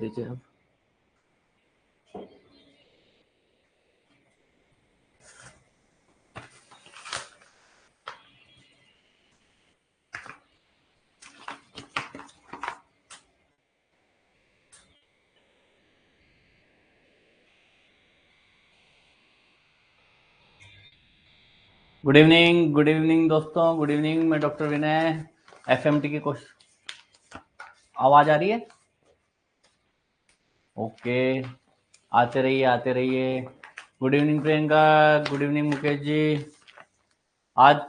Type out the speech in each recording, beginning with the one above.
दीजिए अब। Good evening दोस्तों, गुड इवनिंग। मैं डॉक्टर विनय, एफएमटी की क्वेश्चन आवाज आ रही है? ओके, आते रहिए। Good evening Priyanka, good evening Mukesh ji. आज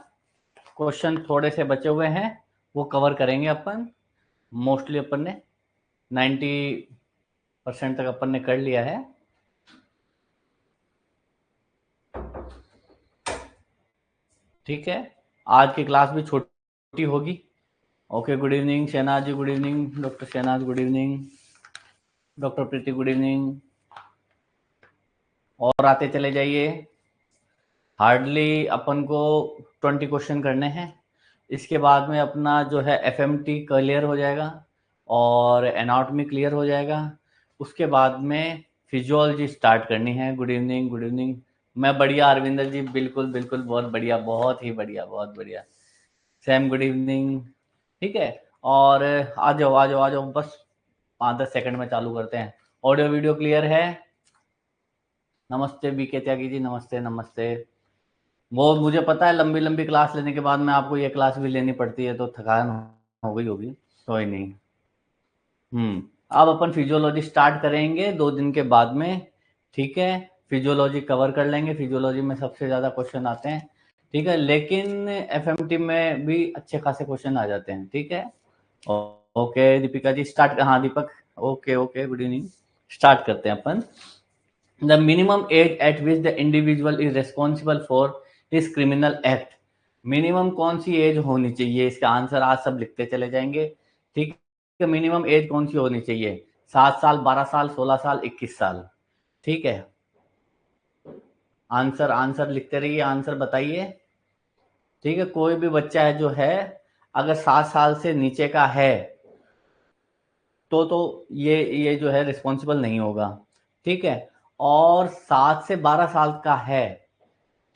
क्वेश्चन थोड़े से बचे हुए हैं, वो कवर करेंगे अपन। मोस्टली अपन ने 90% तक अपन ने कर लिया है। ठीक है, आज की क्लास भी छोटी होगी। Okay, good evening Shahnaz ji, good evening doctor Shahnaz, good evening doctor Preeti, good evening. और आते चले जाइए। हार्डली अपन को 20 क्वेश्चन करने हैं। इसके बाद में अपना जो है एफएमटी क्लियर हो जाएगा और एनाटॉमी क्लियर हो जाएगा। उसके बाद में फिजियोलॉजी स्टार्ट करनी है। Good evening, good evening. मैं बढ़िया अरविंदर जी, बिल्कुल बिल्कुल, बहुत बढ़िया, बहुत ही बढ़िया, बहुत बढ़िया। Sam good evening. ठीक है, और आ जाओ आ जाओ आ जाओ, बस 5-10 सेकंड में चालू करते हैं। ऑडियो वीडियो क्लियर है? नमस्ते बीके त्यागी जी, नमस्ते नमस्ते। वो मुझे पता है, लंबी लंबी क्लास लेने के बाद में आपको ये क्लास भी लेनी पड़ती है, तो थकान हो गई होगी। कोई नहीं। अब अपन फिजियोलॉजी स्टार्ट करेंगे 2 दिन के बाद में। ठीक है, फिजियोलॉजी कवर कर लेंगे। फिजियोलॉजी में सबसे ज़्यादा क्वेश्चन आते हैं। ठीक है, लेकिन एफएमटी में भी अच्छे खासे क्वेश्चन आ जाते हैं। ठीक है, ओके दीपिका जी स्टार्ट। हाँ Deepak, okay okay, good evening. Start करते हैं अपन। The minimum age at which the individual is responsible for his criminal act. Minimum कौन सी एज होनी चाहिए? इसका आंसर आज सब लिखते चले जाएंगे। ठीक है, मिनिमम एज कौन सी होनी चाहिए? 7 साल, 12 साल, 16 साल, 21 साल। ठीक है, आंसर आंसर लिखते रहिए, आंसर बताइए। ठीक है, कोई भी बच्चा है जो है, अगर 7 साल से नीचे का है तो ये जो है रिस्पॉन्सिबल नहीं होगा। ठीक है, और 7 से 12 साल का है,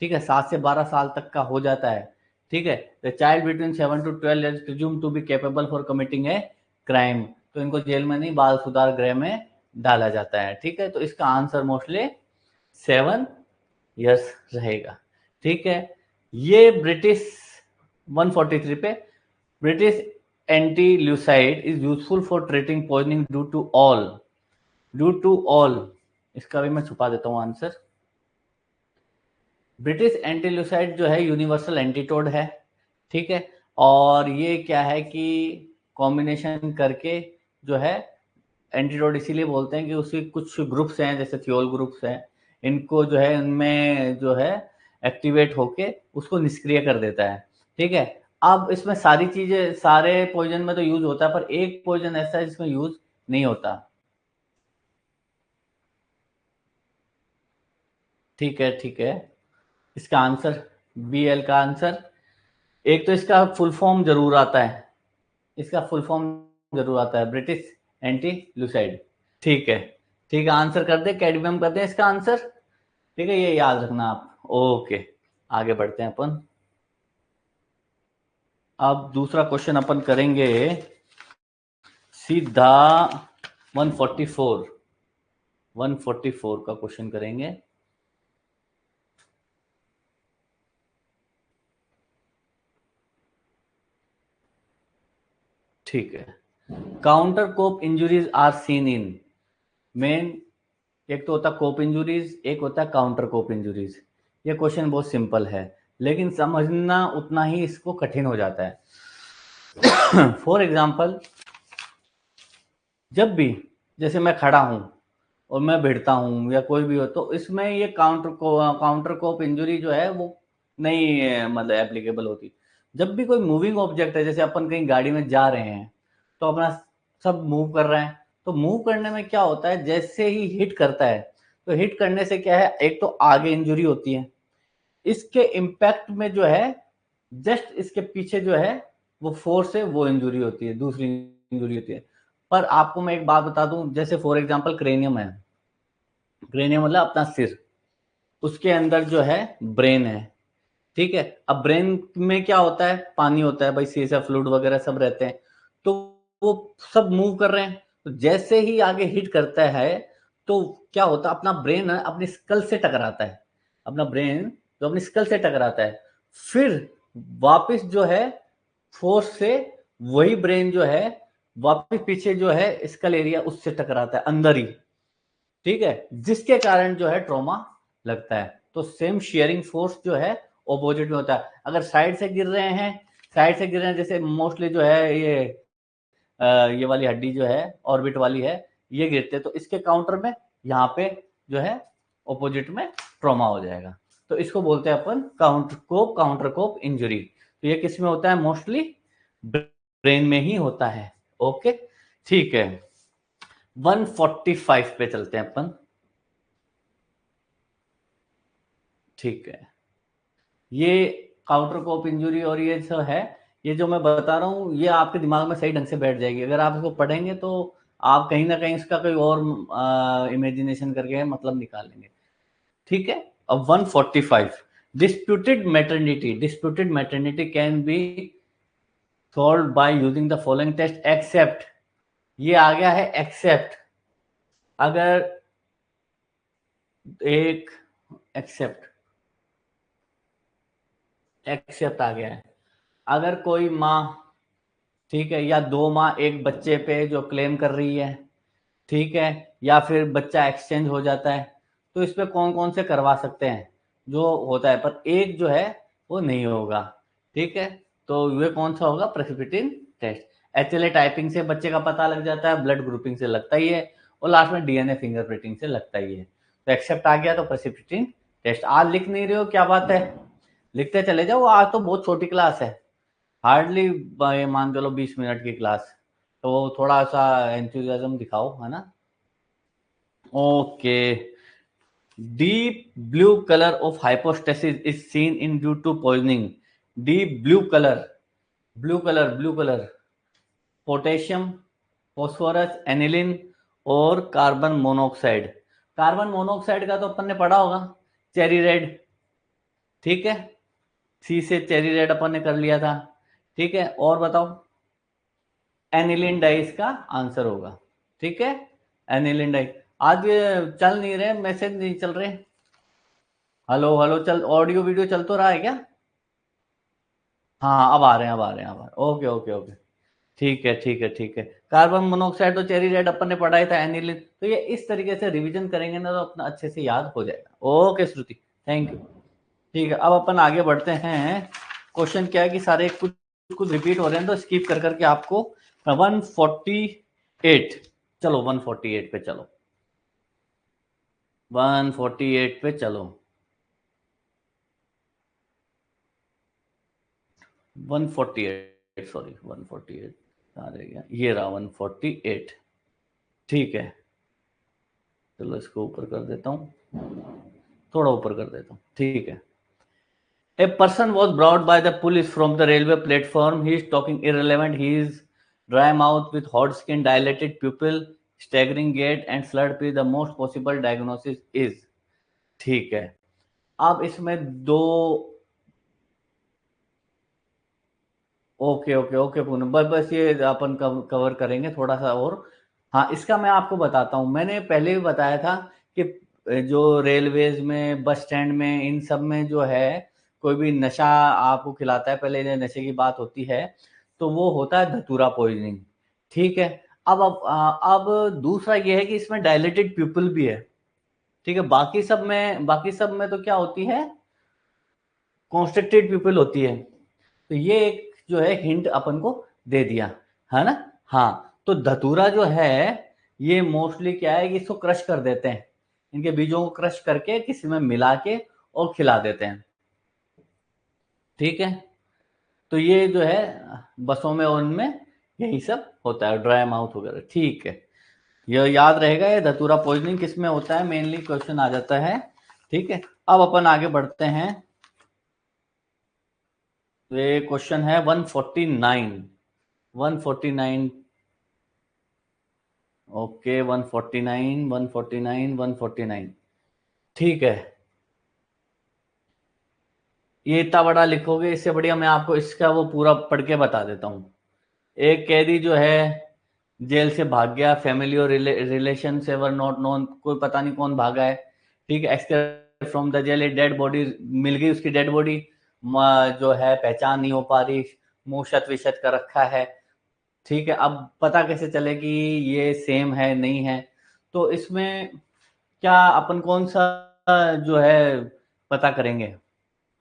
ठीक है, 7 से 12 साल तक का हो जाता है। ठीक है, the child between 7 to 12 is presume to be capable for committing a crime. तो इनको जेल में नहीं, बाल सुधार गृह में डाला जाता है। ठीक है, तो इसका आंसर मोस्टली 7 यस रहेगा। ठीक है, ये ब्रिटिश 143 पे, British anti lewisite is useful for treating poisoning due to all. इसका भी मैं छुपा देता हूँ आंसर। ब्रिटिश एंटील्यूसाइड जो है यूनिवर्सल एंटीटोड है। ठीक है, और ये क्या है कि कॉम्बिनेशन करके जो है एंटीटोड इसीलिए बोलते हैं कि उसके कुछ ग्रुप्स हैं, जैसे थियोल ग्रुप्स हैं, इनको जो है इनमें जो है एक्टिवेट होके उसको निष्क्रिय कर देता है। ठीक है, अब इसमें सारी चीजें, सारे पॉइजन में तो यूज होता है, पर एक पॉइजन ऐसा है जिसमें यूज नहीं होता। ठीक है, ठीक है, इसका आंसर BL का आंसर। एक तो इसका फुल फॉर्म जरूर आता है, इसका फुल फॉर्म जरूर आता है, ब्रिटिश एंटी लूसाइड। ठीक है, ठीक है, आंसर कर दे, कैडमियम कर दे इसका आंसर। ठीक है, ये याद रखना आप। ओके, आगे बढ़ते हैं अपन। अब दूसरा क्वेश्चन अपन करेंगे सीधा 144 का क्वेश्चन करेंगे। ठीक है, counter coup injuries are seen in men. एक तो होता है कोप इंजुरीज, एक होता है काउंटर कोप इंजुरीज। ये क्वेश्चन बहुत सिंपल है, लेकिन समझना उतना ही इसको कठिन हो जाता है। फॉर एग्जाम्पल, जब भी जैसे मैं खड़ा हूं और मैं भिड़ता हूं या कोई भी हो, तो इसमें ये काउंटर कोप इंजुरी जो है वो नहीं मतलब एप्लीकेबल होती। जब भी कोई मूविंग ऑब्जेक्ट है, जैसे अपन कहीं गाड़ी में जा रहे हैं, तो अपना सब मूव कर रहे हैं, तो मूव करने में क्या होता है, जैसे ही हिट करता है, तो हिट करने से क्या है, एक तो आगे इंजुरी होती है, इसके इम्पैक्ट में जो है जस्ट इसके पीछे जो है वो फोर्स है, वो इंजुरी होती है, दूसरी इंजुरी होती है। पर आपको मैं एक बात बता दूं, जैसे फॉर एग्जांपल क्रेनियम है, क्रेनियम मतलब अपना सिर, उसके अंदर जो है ब्रेन है, ठीक है। अब ब्रेन में क्या होता है, पानी होता है भाई, सीसा फ्लूइड वगैरह सब रहते हैं, तो वो सब मूव कर रहे हैं, तो जैसे ही आगे हिट करता है तो क्या होता है, अपना ब्रेन अपनी स्कल से टकराता है, अपना ब्रेन जो अपनी स्कल से टकराता है, फिर वापस जो है फोर्स से वही ब्रेन जो है वापस पीछे जो है स्कल एरिया उससे टकराता है अंदर ही, ठीक है, जिसके कारण जो है ट्रॉमा लगता है। तो सेम शेयरिंग फोर्स जो है ऑपोजिट में होता है। अगर साइड से गिर रहे हैं, साइड से गिर रहे हैं, जैसे मोस्टली जो है ये वाली हड्डी जो है ऑर्बिट वाली है, ये गिरते हैं, तो इसके काउंटर में यहाँ पे जो है ऑपोजिट में ट्रॉमा हो जाएगा। तो इसको बोलते हैं अपन काउंटर कोप इंजरी। तो ये किस में होता है, मोस्टली ब्रेन में ही होता है। ओके, ठीक है, 145 पे चलते हैं अपन। ठीक है, ये काउंटर कोप इंजरी और ये सब है, ये जो मैं बता रहा हूँ ये आपके दिमाग में सही ढंग से बैठ जाएगी। अगर आप इसको पढ़ेंगे तो आप कहीं ना कहीं इसका कोई और इमेजिनेशन करके मतलब निकालेंगे। ठीक है, अब 145, disputed maternity can be solve by using the following test except, ये आ गया है एक्सेप्ट, अगर एक एक्सेप्ट एक्सेप्ट आ गया है, अगर कोई माँ, ठीक है, या दो माँ एक बच्चे पे जो क्लेम कर रही है, ठीक है, या फिर बच्चा एक्सचेंज हो जाता है, तो इस पे कौन कौन से करवा सकते हैं, जो होता है, पर एक जो है वो नहीं होगा। ठीक है, तो ये कौन सा होगा, प्रेसिपिटेशन टेस्ट। एचएलए टाइपिंग से बच्चे का पता लग जाता है, ब्लड ग्रुपिंग से लगता ही है, और लास्ट में डीएनए फिंगरप्रिंटिंग से लगता ही है। तो एक्सेप्ट आ गया तो प्रेसिपिटेशन टेस्ट। आज लिख नहीं रहे हो, क्या बात है, लिखते चले जाओ, आज तो बहुत छोटी क्लास है, हार्डली मान चलो 20 मिनट की क्लास, तो थोड़ा सा एंथुजियाज्म दिखाओ, है ना। Okay, deep blue colour of hypostasis is seen in due to poisoning. Deep blue colour potassium, phosphorus, aniline और कार्बन मोनोऑक्साइड। कार्बन मोनोऑक्साइड का तो अपन ने पढ़ा होगा, चेरी रेड, ठीक है, सी से चेरी रेड अपन ने कर लिया था। ठीक है, और बताओ, एनिलिन डाई इसका आंसर होगा। ठीक है, एनिलिन डाई। आज ये चल नहीं रहे, मैसेज नहीं चल रहे, हेलो हेलो, चल ऑडियो वीडियो चल तो रहा है क्या? हाँ, अब आ रहे हैं, अब आ रहे हैं, अब आ रहे हैं। ओके ओके ओके, ठीक है ठीक है ठीक है। कार्बन मोनोऑक्साइड तो चेरी रेड अपन ने पढ़ा ही था, एनिलिन, तो ये इस तरीके से रिवीजन करेंगे ना तो अपना अच्छे से याद हो जाएगा। Okay Shruti, thank you. ठीक है, अब अपन आगे बढ़ते हैं। क्वेश्चन क्या है कि सारे कुछ कुछ रिपीट हो रहे हैं, तो स्किप कर करके आपको 148, चलो 148 पे चलो, 148 पे चलो, 148, सॉरी 148 कहाँ रह गया, ये रहा 148। ठीक है, चलो इसको ऊपर कर देता हूँ, थोड़ा ऊपर कर देता हूँ, ठीक है। A person was brought by the police from the railway platform. He is talking irrelevant. He is dry mouth with hot skin, dilated pupil, staggering gait and slurred speech. The most possible diagnosis is, ठीक है। अब इसमें दो, okay okay okay Poonam, बस बस ये अपन cover करेंगे थोड़ा सा और। हाँ, इसका मैं आपको बताता हूँ, मैंने पहले भी बताया था कि जो रेलवेज में, बस स्टैंड में, इन सब में जो है कोई भी नशा आपको खिलाता है, पहले ये नशे की बात होती है, तो वो होता है धतूरा पॉइजनिंग। ठीक है, अब दूसरा ये है कि इसमें डायलेटेड प्यूपिल भी है। ठीक है, बाकी सब में तो क्या होती है, कॉन्स्ट्रिक्टेड प्यूपिल होती है। तो ये एक जो है हिंट अपन को दे दिया, है ना। हाँ, तो धतूरा जो है ये मोस्टली क्या है कि इसको क्रश कर देते हैं, इनके बीजों को क्रश करके किसी में मिला के और खिला देते हैं। ठीक है, तो ये जो है बसों में और उनमें यही सब होता है, ड्राई माउथ वगैरह। ठीक है, ये याद रहेगा, ये धतूरा पॉइजनिंग किस में होता है, मेनली क्वेश्चन आ जाता है। ठीक है, अब अपन आगे बढ़ते हैं। तो ये क्वेश्चन है 149, 149, ओके 149 149 149, ठीक है। ये इतना बड़ा लिखोगे, इससे बढ़िया मैं आपको इसका वो पूरा पढ़ के बता देता हूँ। एक कैदी जो है जेल से भाग गया, फैमिली और रिलेशन से वर नॉट नोन, कोई पता नहीं कौन भागा है, ठीक है। Escape from the jail, dead body मिल गई, उसकी डेड बॉडी जो है पहचान नहीं हो पा रही, मुंह शत विशत कर रखा है, ठीक है। अब पता कैसे चले कि ये सेम है नहीं है? तो इसमें क्या अपन कौन सा जो है पता करेंगे?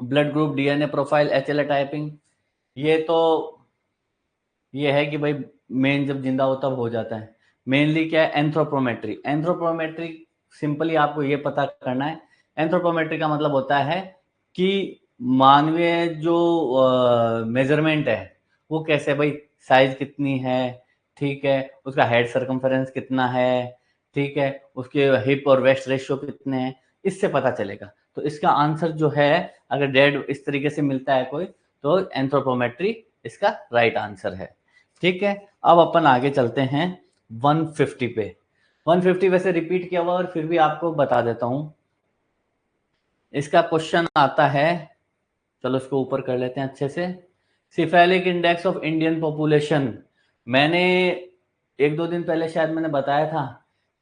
Blood group, DNA profile, HLA typing, ये तो ये है कि भाई मेन जब जिंदा हो तब हो जाता है। मेनली क्या है? एंथ्रोपोमेट्री। एंथ्रोपोमेट्री सिंपली आपको ये पता करना है, एंथ्रोपोमेट्री का मतलब होता है कि मानवीय जो मेजरमेंट है वो कैसे, भाई साइज कितनी है, ठीक है, उसका हेड सर्कमफेरेंस कितना है, ठीक है, उसके हिप और वेस्ट रेशियो कितने हैं, इससे पता चलेगा। तो इसका आंसर जो है, अगर डेड इस तरीके से मिलता है कोई, तो एंथ्रोपोमेट्री इसका राइट आंसर है, ठीक है। अब अपन आगे चलते हैं 150 पे। 150 वैसे रिपीट किया हुआ और फिर भी आपको बता देता हूं। इसका क्वेश्चन आता है, चलो इसको ऊपर कर लेते हैं अच्छे से। Cephalic index of Indian population. मैंने एक दो दिन पहले शायद मैंने बताया था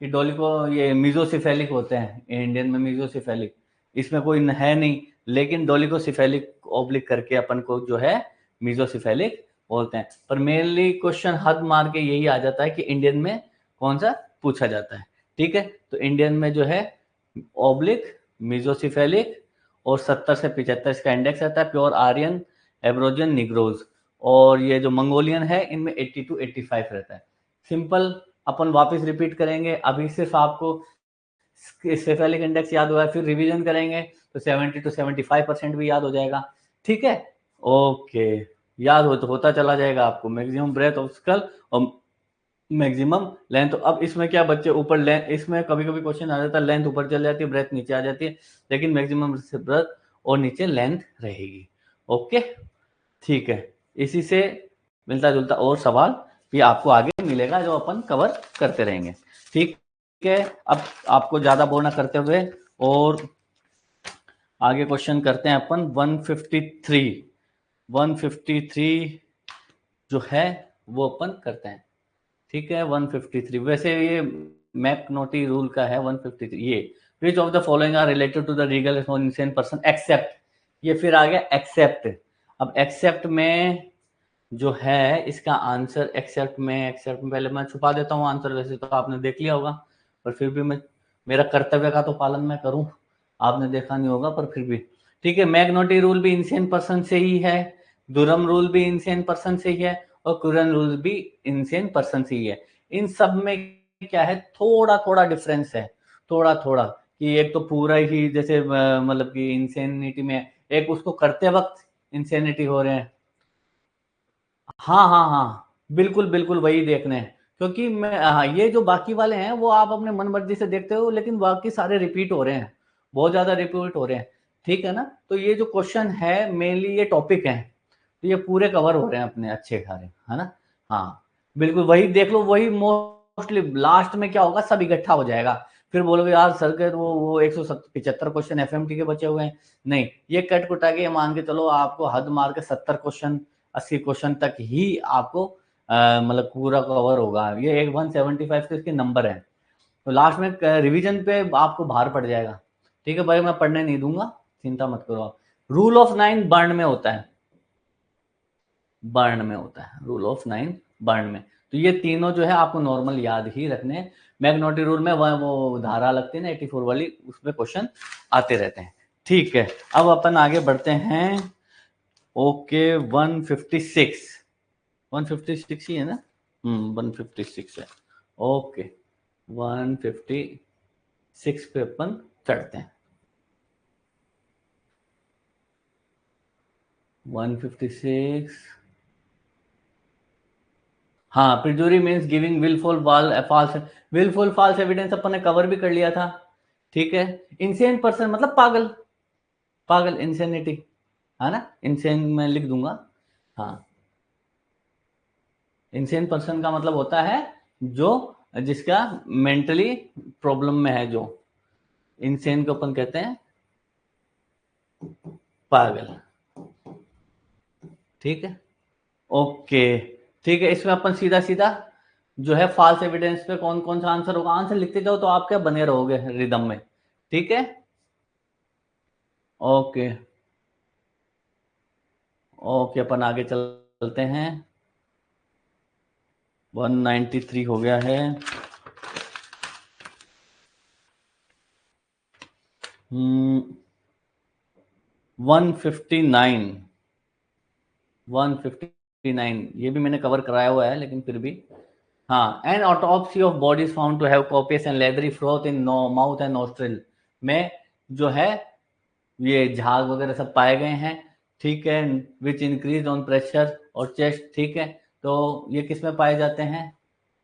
कि डोली को ये मीजोसिफेलिक होते हैं इंडियन में, मीजोसिफेलिक इसमें कोई है नहीं, लेकिन डोली को सिफेलिक ऑब्लिक करके अपन को जो है मीजोसिफेलिक बोलते हैं। पर मेनली क्वेश्चन हद मार के यही आ जाता है कि इंडियन में कौन सा पूछा जाता है, ठीक है। तो इंडियन में जो है ऑब्लिक, मीजोसिफेलिक और 70 से 75 इसका इंडेक्स रहता है। प्योर आर्यन, एब्रोजन, निग्रोज, और ये जो मंगोलियन है इनमें 80 टू 85 रहता है। सिंपल अपन वापस रिपीट करेंगे, अभी सिर्फ आपको सेफेलिक इंडेक्स याद हुआ है, फिर रिवीजन करेंगे तो 70 टू 75% भी याद हो जाएगा, ठीक है। ओके, याद हो तो होता चला जाएगा आपको। मैक्सिमम ब्रेथ ऑफ स्कल और मैक्सिमम लेंथ। अब इसमें क्या बच्चे ऊपर लेंथ, इसमें कभी कभी क्वेश्चन आ जाता है लेंथ ऊपर चल जाती है ब्रेथ नीचे आ जाती है, लेकिन मैक्सिमम ब्रेथ और नीचे लेंथ रहेगी, ओके, ठीक है। इसी से मिलता जुलता और सवाल भी आपको आगे मिलेगा जो अपन कवर करते रहेंगे, ठीक है। अब आपको ज्यादा बोर ना करते हुए और आगे क्वेश्चन करते हैं अपन 153। 153 जो है वो अपन करते हैं, ठीक है। 153 वैसे ये मैकनोटी रूल का है। 153 ये, which of the following are related to the legal insane person except, ये फिर आ गया एक्सेप्ट। अब एक्सेप्ट में जो है इसका आंसर, एक्सेप्ट में पहले मैं छुपा देता हूँ आंसर, वैसे तो आपने देख लिया होगा, पर फिर भी मैं, मेरा कर्तव्य का तो पालन मैं करूं, आपने देखा नहीं होगा पर फिर भी, ठीक है। मैग्नोटी रूल भी इंसेंट पर्सन से ही है, दुरम रूल भी इंसेंट पर्सन से ही है, और कुरन रूल भी इंसेंट पर्सन से ही है। इन सब में क्या है, थोड़ा थोड़ा डिफरेंस है, थोड़ा थोड़ा, कि एक तो पूरा ही जैसे मतलब कि इंसेनिटी में, एक उसको करते वक्त इंसेनिटी हो रहे हैं। हाँ हाँ हाँ, बिल्कुल बिल्कुल वही देखने हैं, क्योंकि मैं हाँ, ये जो बाकी वाले हैं वो आप अपने मन मर्जी से देखते हो, लेकिन बाकी सारे रिपीट हो रहे हैं, बहुत ज्यादा रिपीट हो रहे हैं, ठीक है ना। तो ये जो क्वेश्चन है मेनली ये टॉपिक है, तो ये पूरे कवर हो रहे हैं अपने अच्छे खारे, है ना। हाँ बिल्कुल वही देख लो, वही मोस्टली लास्ट में क्या होगा, सब इकट्ठा हो जाएगा, फिर बोलोगे यार सर के वो 175 क्वेश्चन एफएमटी के बचे हुए हैं। नहीं, ये कट कुटा के मान के चलो आपको हद मार के 70 क्वेश्चन 80 क्वेश्चन तक ही आपको मतलब पूरा कवर होगा। ये एक 175 के इसके नंबर है, तो लास्ट में रिवीजन पे आपको भार पड़ जाएगा, ठीक है भाई, मैं पढ़ने नहीं दूंगा, चिंता मत करो आप। रूल ऑफ 9 बर्न में होता है, बर्न में होता है रूल ऑफ 9 बर्न में। तो ये तीनों जो है आपको नॉर्मल याद ही रखने हैं। मैग्नोटी रूल में वो धारा लगती है ना 84 वाली, उसमें क्वेश्चन आते रहते हैं, ठीक है। अब अपन आगे बढ़ते हैं, ओके 156, 156 ही है ना, 156 है, ओके 156 पे अपन चढ़ते हैं। 156, हाँ, perjury means giving wilful false, wilful false evidence अपन ने कवर भी कर लिया था, ठीक है। इंसेन पर्सन मतलब पागल, पागल इंसेनिटी, है ना, इंसेन मैं लिख दूंगा। हाँ, इंसेन पर्सन का मतलब होता है जो जिसका मेंटली प्रॉब्लम में है, जो इंसेन को अपन कहते हैं पागल। ठीक है, ओके, ठीक है। इसमें अपन सीधा सीधा जो है फॉल्स एविडेंस पे कौन कौन सा आंसर होगा, आंसर लिखते जाओ तो आप क्या बने रहोगे रिदम में। ठीक है, ओके ओके, अपन आगे चलते हैं। 193 हो गया है। 159 159 ये भी मैंने कवर कराया हुआ है, लेकिन फिर भी। हाँ, an autopsy of bodies found to have copious and leathery froth in mouth and nostril में जो है ये झाग वगैरह सब पाए गए हैं। ठीक है, विच इंक्रीज ऑन प्रेशर और चेस्ट। ठीक है, तो ये किस में पाए जाते हैं,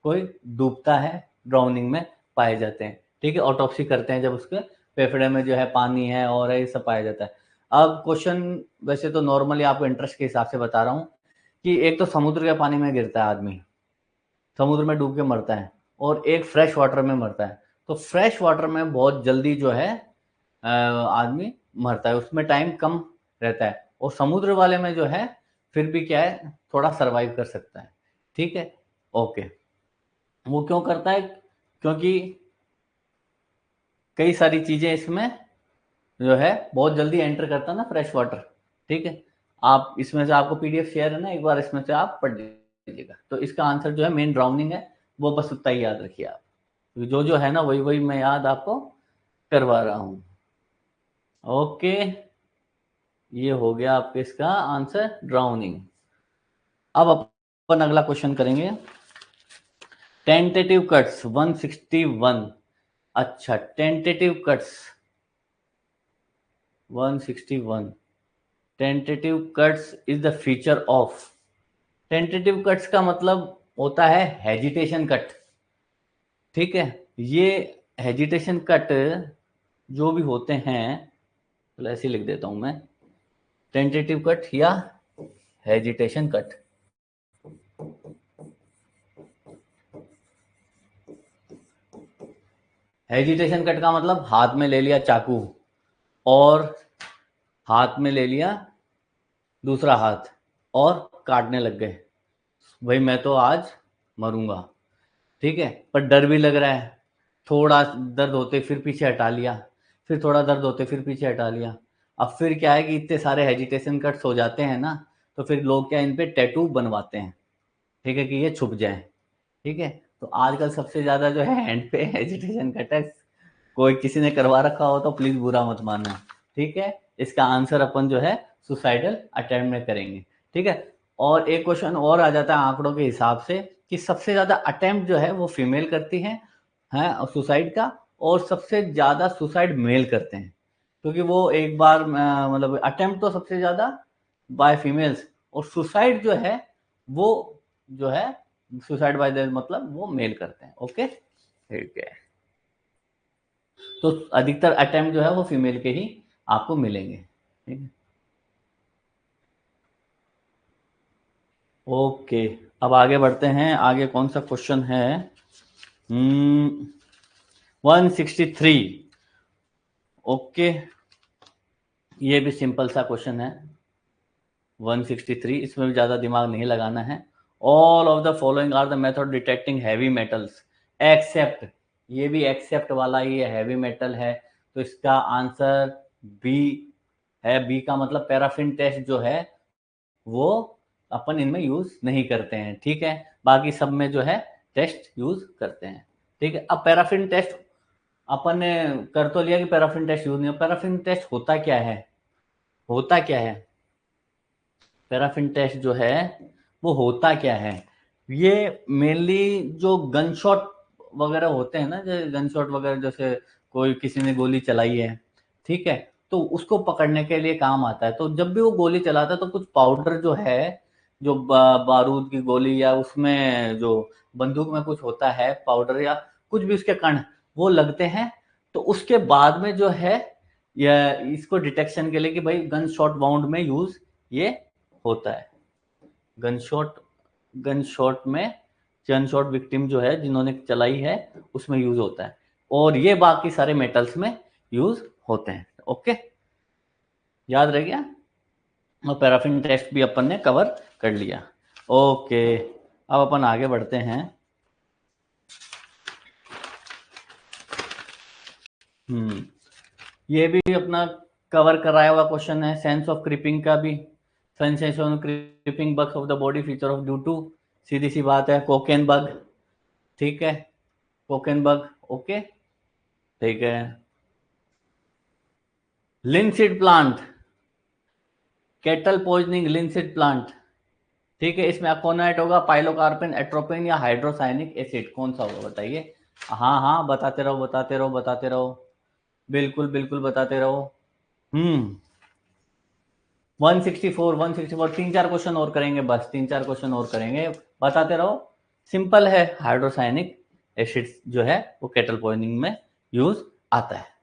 कोई डूबता है ड्राउनिंग में पाए जाते हैं। ठीक है, ऑटोप्सी करते हैं जब उसके फेफड़े में जो है पानी है और ये सब पाया जाता है। अब क्वेश्चन वैसे तो नॉर्मली आपको इंटरेस्ट के हिसाब से बता रहा हूँ कि एक तो समुद्र के पानी में गिरता है आदमी, समुद्र में डूब के मरता है, और एक फ्रेश वाटर में मरता है। तो फ्रेश वाटर में बहुत जल्दी जो है आदमी मरता है, उसमें टाइम कम रहता है, और समुद्र वाले में जो है फिर भी क्या है, थोड़ा सरवाइव कर सकता है। ठीक है, ओके। वो क्यों करता है, क्योंकि कई सारी चीजें इसमें जो है बहुत जल्दी एंटर करता है ना फ्रेश वाटर। ठीक है, आप इसमें से आपको पीडीएफ शेयर है ना, एक बार इसमें से आप पढ़ लीजिएगा। तो इसका आंसर जो है मेन ड्राउनिंग है, वो बस उतना ही याद रखिए आप। जो जो है ना वही वही मैं याद आपको करवा रहा हूँ। ओके, ये हो गया आपके इसका आंसर ड्राउनिंग। अब अपन अगला क्वेश्चन करेंगे, टेंटेटिव कट्स 161। अच्छा, tentative cuts 161, tentative cuts is the feature of. Tentative cuts का मतलब होता है हेजिटेशन कट। ठीक है, ये हेजिटेशन कट जो भी होते हैं, तो ऐसे लिख देता हूं मैं, टेंटेटिव कट या हेजिटेशन कट। हेजिटेशन कट का मतलब हाथ में ले लिया चाकू और हाथ में ले लिया दूसरा हाथ और काटने लग गए, भाई मैं तो आज मरूंगा। ठीक है, पर डर भी लग रहा है, थोड़ा दर्द होते फिर पीछे हटा लिया, फिर थोड़ा दर्द होते फिर पीछे हटा लिया। अब फिर क्या है कि इतने सारे हेजिटेशन कट्स हो जाते हैं ना, तो फिर लोग क्या इन पे टैटू बनवाते हैं। ठीक है, कि ये छुप जाए। ठीक है, तो आजकल सबसे ज्यादा जो है हैंड पे हेजिटेशन कट है, कोई किसी ने करवा रखा हो तो प्लीज बुरा मत मानना। ठीक है, इसका आंसर अपन जो है सुसाइडल अटेम्प्ट में करेंगे। ठीक है, और एक क्वेश्चन और आ जाता है आंकड़ों के हिसाब से कि सबसे ज्यादा अटेम्प्ट जो है वो फीमेल करती है सुसाइड का, और सबसे ज्यादा सुसाइड मेल करते हैं, क्योंकि वो एक बार मतलब अटेम्प्ट तो सबसे ज्यादा बाय फीमेल्स, और सुसाइड जो है वो जो है सुसाइड बाय मतलब वो मेल करते हैं। ओके, ठीक है, तो अधिकतर अटेम्प्ट जो है वो फीमेल के ही आपको मिलेंगे। ठीक है, ओके, अब आगे बढ़ते हैं। आगे कौन सा क्वेश्चन है, 163। ओके, ये भी सिंपल सा क्वेश्चन है 163, इसमें भी ज़्यादा दिमाग नहीं लगाना है। All of the following are the method detecting heavy metals except, ये भी एक्सेप्ट वाला ही हैवी मेटल है, तो इसका आंसर बी है। बी का मतलब पैराफिन टेस्ट जो है वो अपन इनमें यूज नहीं करते हैं। ठीक है, बाकी सब में जो है टेस्ट यूज करते हैं। ठीक है, अब पैराफिन टेस्ट अपन ने कर तो लिया कि पैराफिन टेस्ट यूज नहीं हो। पैराफिन टेस्ट होता क्या है, होता क्या है, पैराफिन टेस्ट जो है वो होता क्या है, ये मेनली जो गन शॉट वगैरह होते हैं ना, जो गन शॉट वगैरह, जैसे कोई किसी ने गोली चलाई है, ठीक है, तो उसको पकड़ने के लिए काम आता है। तो जब भी वो गोली चलाता है तो कुछ पाउडर जो है, जो बारूद की गोली या उसमें जो बंदूक में कुछ होता है पाउडर या कुछ भी उसके कण, वो लगते हैं। तो उसके बाद में जो है या इसको डिटेक्शन के लिए कि भाई गन शॉट वाउंड में यूज ये होता है, गन शॉट में चर्न शॉट विक्टिम जो है जिन्होंने चलाई है उसमें यूज होता है, और ये बाकी सारे मेटल्स में यूज होते हैं। ओके, याद रह गया। और पैराफिन टेस्ट भी अपन ने कवर कर लिया। ओके, अब अपन आगे बढ़ते हैं। ये भी अपना कवर कराया हुआ क्वेश्चन है, सेंस ऑफ क्रीपिंग का भी। Sensation of creeping bug of the body feature of due to, सीधी सी बात है, कोकेन बग। ठीक है, कोकेन बग। ओके, ठीक है। Linseed plant, kettle poisoning linseed plant. ठीक है, इसमें अकोनाइट होगा, पाइलोकार्पिन, एट्रोपिन या हाइड्रोसाइनिक एसिड, कौन सा होगा बताइए। हाँ हाँ, बताते रहो बताते रहो बताते रहो, बिल्कुल बिल्कुल बताते रहो। 164 तीन चार क्वेश्चन और करेंगे, बस 3-4 क्वेश्चन और करेंगे, बताते रहो। सिंपल है, हाइड्रोसाइनिक एसिड जो है वो केटल पॉइजनिंग में यूज आता है।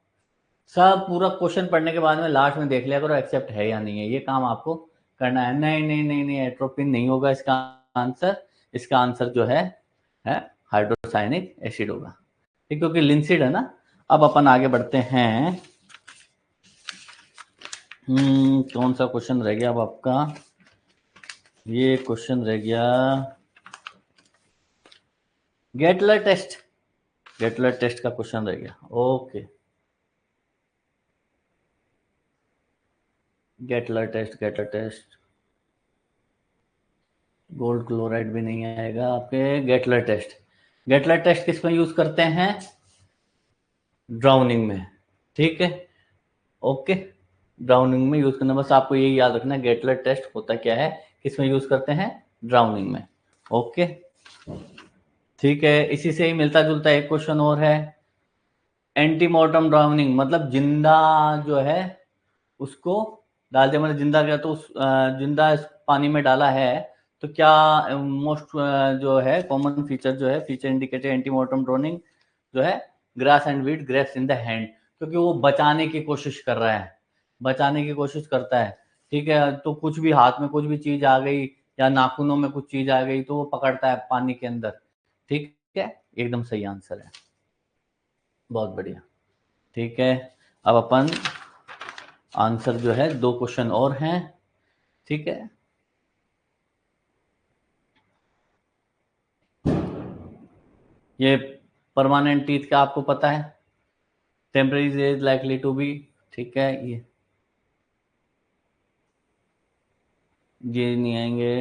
सब पूरा क्वेश्चन पढ़ने के बाद में लास्ट में देख लिया करो एक्सेप्ट है या नहीं है, ये काम आपको करना है। नहीं नहीं नहीं नहीं, एट्रोपिन नहीं होगा इसका आंसर। इसका आंसर जो है हाइड्रोसाइनिक एसिड होगा, ठीक, क्योंकि लिंसिड है ना। अब अपन आगे बढ़ते हैं। कौन सा क्वेश्चन रह गया अब आपका, ये क्वेश्चन रह गया गेटलर टेस्ट। गेटलर टेस्ट का क्वेश्चन रह गया। ओके, गेटलर टेस्ट गोल्ड क्लोराइड भी नहीं आएगा आपके। गेटलर टेस्ट किस में यूज करते हैं, ड्राउनिंग में। ठीक है, ओके, ड्राउनिंग में यूज करना, बस आपको यही याद रखना है गेटलर टेस्ट होता क्या है, किस में यूज करते हैं, ड्राउनिंग में। ओके, ठीक है। इसी से ही मिलता जुलता एक क्वेश्चन और है, एंटीमोर्टम ड्राउनिंग, मतलब जिंदा जो है उसको डाल दिया, मतलब जिंदा क्या, तो उस जिंदा पानी में डाला है, तो क्या मोस्ट जो है कॉमन फीचर जो है, फीचर इंडिकेटेड एंटीमोर्टम ड्राउनिंग जो है, grass and wheat grapes in the hand, क्योंकि वो बचाने की कोशिश कर रहा है, बचाने की कोशिश करता है। ठीक है, तो कुछ भी हाथ में कुछ भी चीज आ गई या नाखूनों में कुछ चीज आ गई तो वो पकड़ता है पानी के अंदर। ठीक है, एकदम सही आंसर है, बहुत बढ़िया। ठीक है, अब अपन आंसर जो है 2 क्वेश्चन और हैं। ठीक है, ये परमानेंट टीथ का आपको पता है, temporary is likely to be. ठीक है, ये नहीं आएंगे।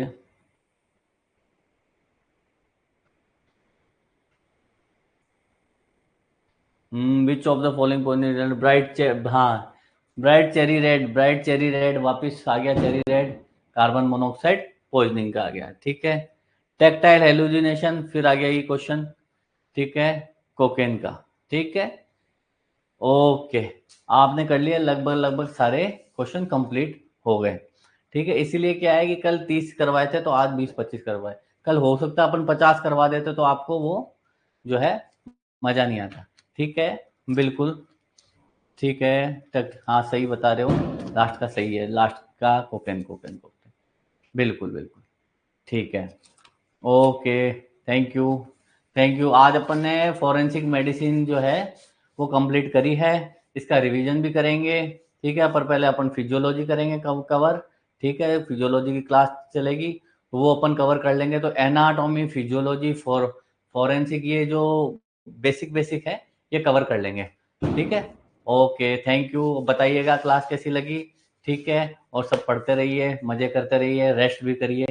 Which of the following point, हाँ, ब्राइट चेरी रेड वापिस आ गया, cherry red carbon monoxide poisoning का आ गया। ठीक है, टेक्टाइल हेलुजिनेशन, फिर आ गया ये क्वेश्चन। ठीक है, कोकेन का। ठीक है, ओके, आपने कर लिया, लगभग लगभग सारे क्वेश्चन कंप्लीट हो गए। ठीक है, इसीलिए क्या है कि कल 30 करवाए थे तो आज 20-25 करवाए, कल हो सकता है अपन 50 करवा देते तो आपको वो जो है मजा नहीं आता। ठीक है, बिल्कुल ठीक है, तक हाँ सही बता रहे हो, लास्ट का सही है, लास्ट का कोकेन कोकेन कोकेन, बिल्कुल बिल्कुल। ठीक है, okay, thank you. Thank you. आज अपन ने फॉरेंसिक मेडिसिन जो है वो कंप्लीट करी है, इसका रिवीजन भी करेंगे। ठीक है, पर पहले अपन फिजियोलॉजी करेंगे कवर। ठीक है, फिजियोलॉजी की क्लास चलेगी तो वो अपन कवर कर लेंगे। तो एनाटॉमी, फिजियोलॉजी, फॉरेंसिक, ये जो बेसिक बेसिक है ये कवर कर लेंगे। ठीक है, ओके, थैंक यू। बताइएगा क्लास कैसी लगी। ठीक है, और सब पढ़ते रहिए, मजे करते रहिए, रेस्ट भी करिए।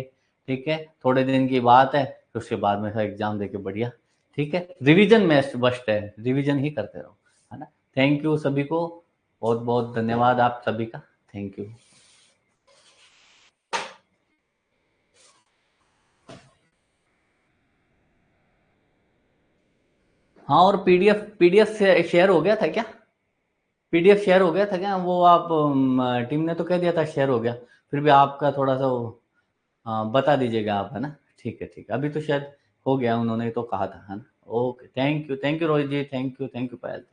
ठीक है, थोड़े दिन की बात है, तो उसके बाद में एग्जाम देके बढ़िया। ठीक है, रिवीजन मस्ट है, रिवीजन ही करते रहो, है ना। थैंक यू सभी को, बहुत बहुत धन्यवाद आप सभी का, थैंक यू। हाँ, और पीडीएफ से शेयर हो गया था क्या, पीडीएफ शेयर हो गया था क्या, वो आप टीम ने तो कह दिया था शेयर हो गया, फिर भी आपका थोड़ा सा वो, हाँ बता दीजिएगा आप, है ना। ठीक है ठीक है, अभी तो शायद हो गया, उन्होंने तो कहा था, है ना। Okay, thank you Rohit ji, thank you Payal.